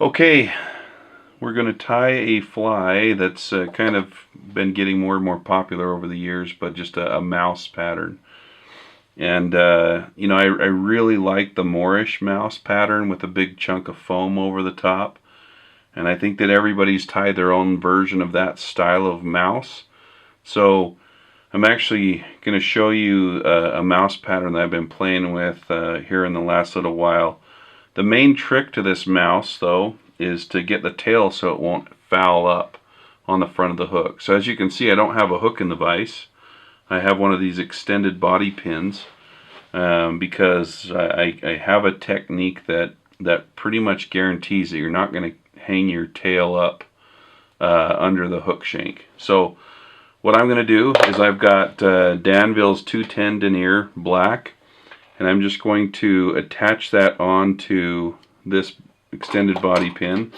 Okay, we're going to tie a fly that's kind of been getting more and more popular over the years, but just a mouse pattern. And, I really like the Moorish mouse pattern with a big chunk of foam over the top. And I think that everybody's tied their own version of that style of mouse. So I'm actually going to show you a mouse pattern that I've been playing with here in the last little while. The main trick to this mouse, though, is to get the tail so it won't foul up on the front of the hook. So as you can see, I don't have a hook in the vise. I have one of these extended bobby pins because I have a technique that pretty much guarantees that you're not going to hang your tail up under the hook shank. So what I'm going to do is I've got Danville's 210 denier black, and I'm just going to attach that onto this extended bobby pin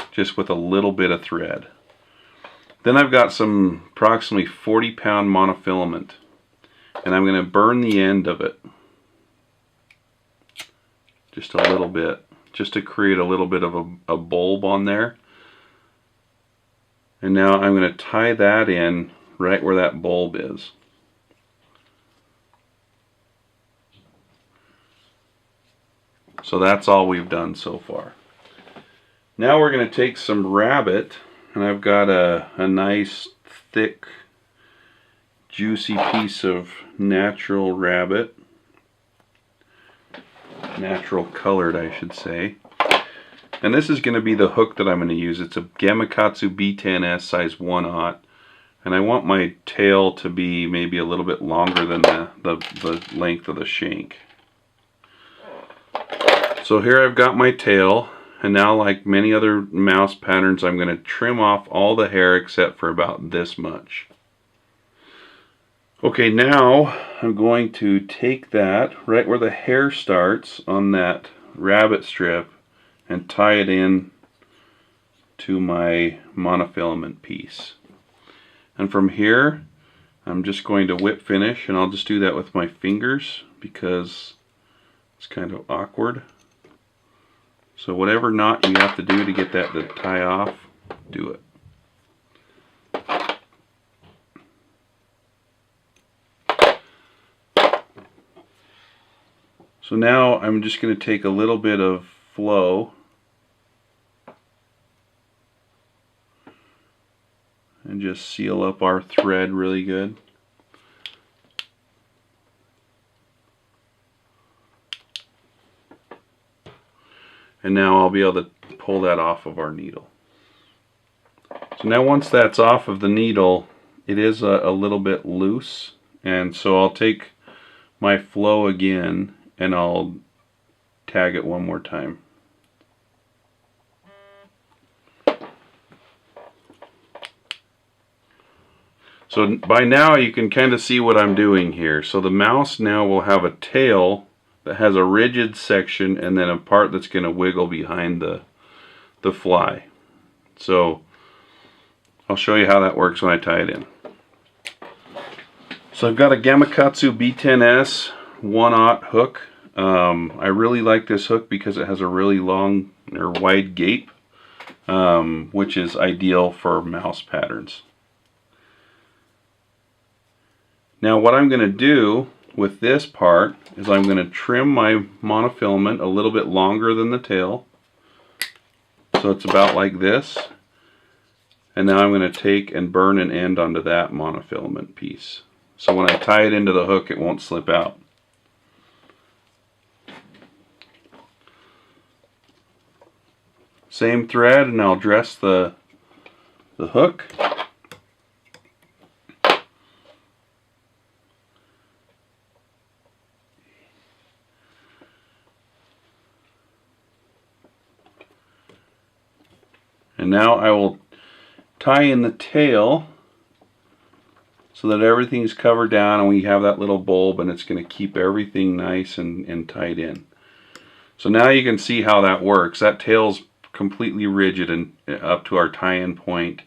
just with a little bit of thread. Then I've got some approximately 40-pound monofilament, and I'm going to burn the end of it just a little bit, just to create a little bit of a bulb on there. And now I'm going to tie that in right where that bulb is. So that's all we've done so far. Now we're going to take some rabbit, and I've got a nice thick juicy piece of natural rabbit, natural colored I should say, and this is going to be the hook that I'm going to use. It's a Gamakatsu B10S size 1/0, and I want my tail to be maybe a little bit longer than the length of the shank. So here I've got my tail, and now, like many other mouse patterns, I'm going to trim off all the hair except for about this much. Okay, now I'm going to take that right where the hair starts on that rabbit strip and tie it in to my monofilament piece. And from here, I'm just going to whip finish, and I'll just do that with my fingers because it's kind of awkward. So whatever knot you have to do to get that to tie off, do it. So now I'm just going to take a little bit of flow and just seal up our thread really good. And now I'll be able to pull that off of our needle. So now once that's off of the needle, it is a little bit loose, and so I'll take my flow again and I'll tag it one more time. So by now you can kind of see what I'm doing here. So the mouse now will have a tail that has a rigid section and then a part that's going to wiggle behind the fly. So I'll show you how that works when I tie it in. So I've got a Gamakatsu B10S 1/0 hook. I really like this hook because it has a really long or wide gape, which is ideal for mouse patterns. Now what I'm going to do with this part is I'm going to trim my monofilament a little bit longer than the tail. So it's about like this. And now I'm going to take and burn an end onto that monofilament piece. So when I tie it into the hook, it won't slip out. Same thread, and I'll dress the hook. And now I will tie in the tail so that everything's covered down and we have that little bulb, and it's going to keep everything nice and tied in. So now you can see how that works. That tail's completely rigid and up to our tie-in point.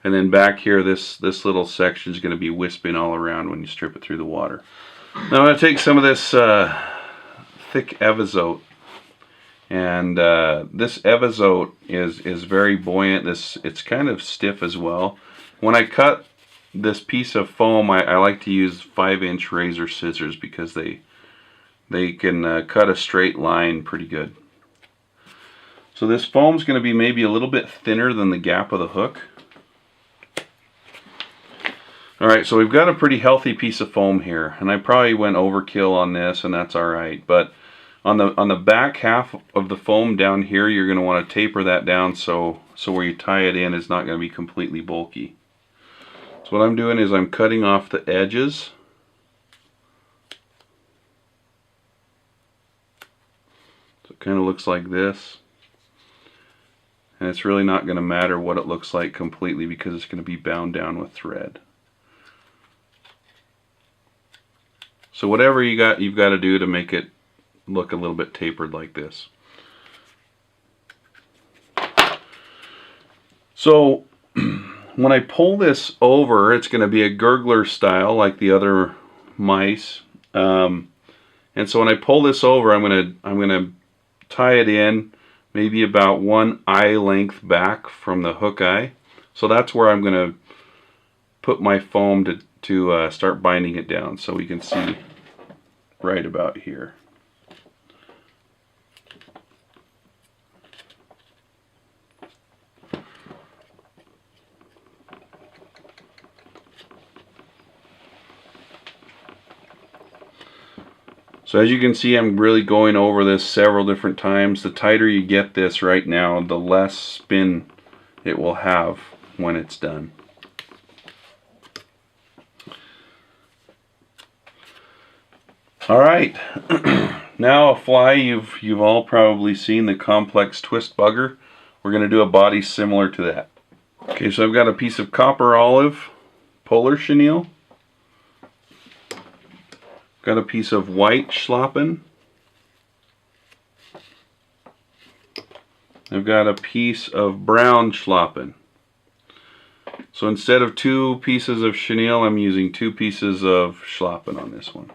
And then back here, this little section is going to be wisping all around when you strip it through the water. Now I'm going to take some of this thick Evazote And this Evizote is very buoyant. It's kind of stiff as well. When I cut this piece of foam, I like to use 5-inch razor scissors because they can cut a straight line pretty good. So this foam's going to be maybe a little bit thinner than the gap of the hook. Alright, so we've got a pretty healthy piece of foam here, and I probably went overkill on this, and that's alright, but on the back half of the foam down here, you're going to want to taper that down so where you tie it in is not going to be completely bulky. So what I'm doing is I'm cutting off the edges. So it kind of looks like this. And it's really not going to matter what it looks like completely because it's going to be bound down with thread. So whatever you've got to do to make it look a little bit tapered like this. So when I pull this over, it's going to be a gurgler style like the other mice. And so when I pull this over, I'm going to tie it in maybe about 1 eye length back from the hook eye. So that's where I'm going to put my foam to start binding it down, so we can see right about here. So as you can see, I'm really going over this several different times. The tighter you get this right now, the less spin it will have when it's done. Alright, now a fly you've all probably seen, the complex twist bugger. We're going to do a body similar to that. Okay, so I've got a piece of copper olive polar chenille. Got a piece of white schlappen. I've got a piece of brown schlappen. So instead of 2 pieces of chenille, I'm using 2 pieces of schlappen on this one.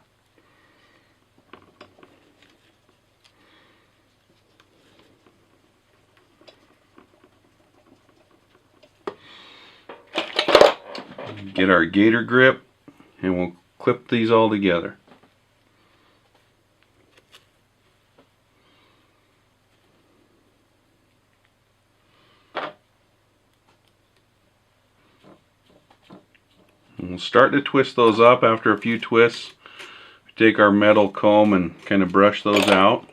Get our gator grip, and we'll clip these all together. And we'll start to twist those up. After a few twists, take our metal comb and kind of brush those out.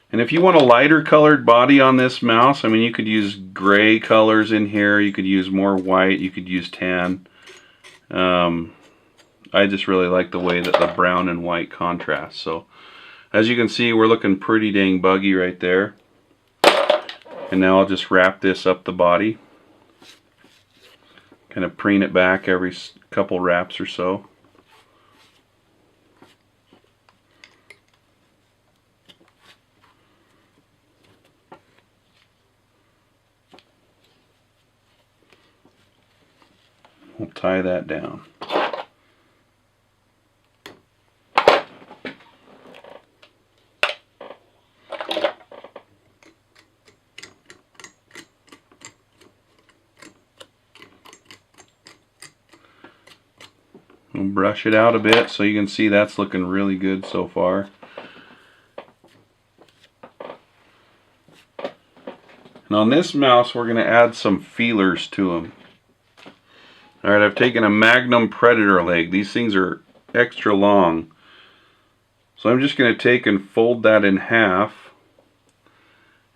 And if you want a lighter colored body on this mouse, I mean, you could use gray colors in here, you could use more white, you could use tan. I just really like the way that the brown and white contrast. So as you can see, we're looking pretty dang buggy right there. And now I'll just wrap this up the body. Kind of preen it back every couple wraps or so. We'll tie that down. We'll brush it out a bit so you can see that's looking really good so far. And on this mouse, we're going to add some feelers to them. Alright, I've taken a Magnum Predator leg. These things are extra long. So I'm just going to take and fold that in half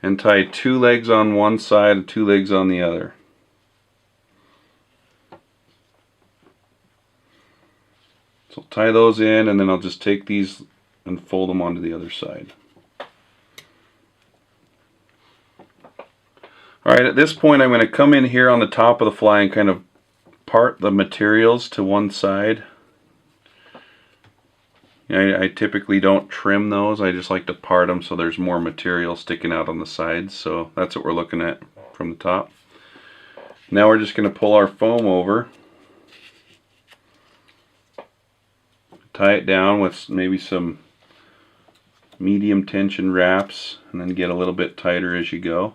and tie 2 legs on one side and 2 legs on the other. So I'll tie those in, and then I'll just take these and fold them onto the other side. Alright, at this point I'm going to come in here on the top of the fly and kind of part the materials to one side. I typically don't trim those, I just like to part them so there's more material sticking out on the sides. So that's what we're looking at from the top. Now we're just going to pull our foam over, tie it down with maybe some medium tension wraps, and then get a little bit tighter as you go.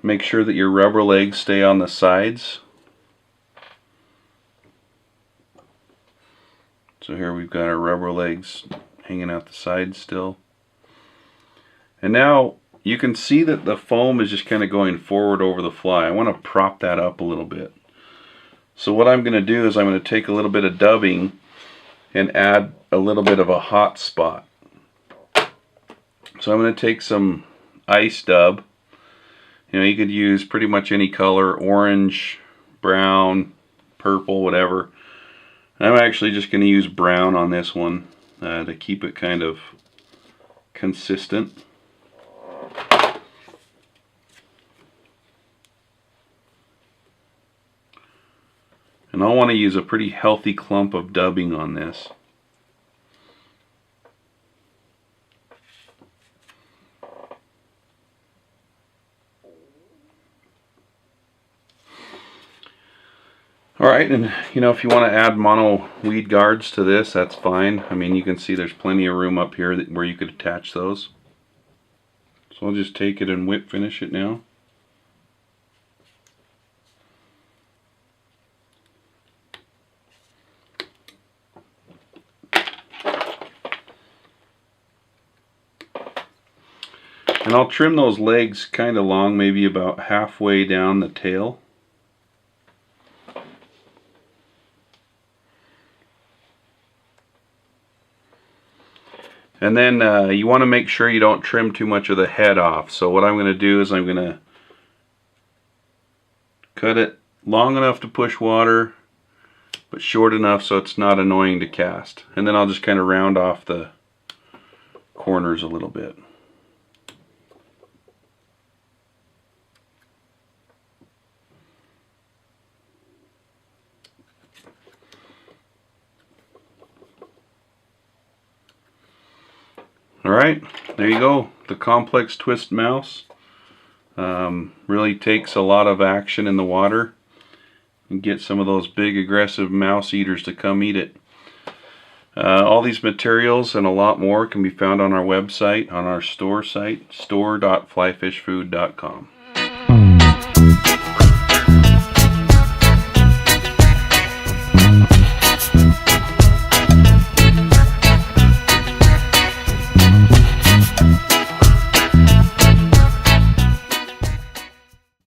Make sure that your rubber legs stay on the sides. So here we've got our rubber legs hanging out the sides still. And now you can see that the foam is just kind of going forward over the fly. I want to prop that up a little bit. So what I'm going to do is I'm going to take a little bit of dubbing and add a little bit of a hot spot. So I'm going to take some ice dub. You know, you could use pretty much any color, orange, brown, purple, whatever. I'm actually just going to use brown on this one to keep it kind of consistent. And I want to use a pretty healthy clump of dubbing on this. Alright, and you know, if you want to add mono weed guards to this, that's fine. I mean, you can see there's plenty of room up here where you could attach those. So I'll just take it and whip finish it now. And I'll trim those legs kind of long, maybe about halfway down the tail. And then you want to make sure you don't trim too much of the head off. So what I'm going to do is I'm going to cut it long enough to push water, but short enough so it's not annoying to cast. And then I'll just kind of round off the corners a little bit. Alright, there you go. The complex twist mouse. Really takes a lot of action in the water and get some of those big aggressive mouse eaters to come eat it. All these materials and a lot more can be found on our website, on our store site, store.flyfishfood.com.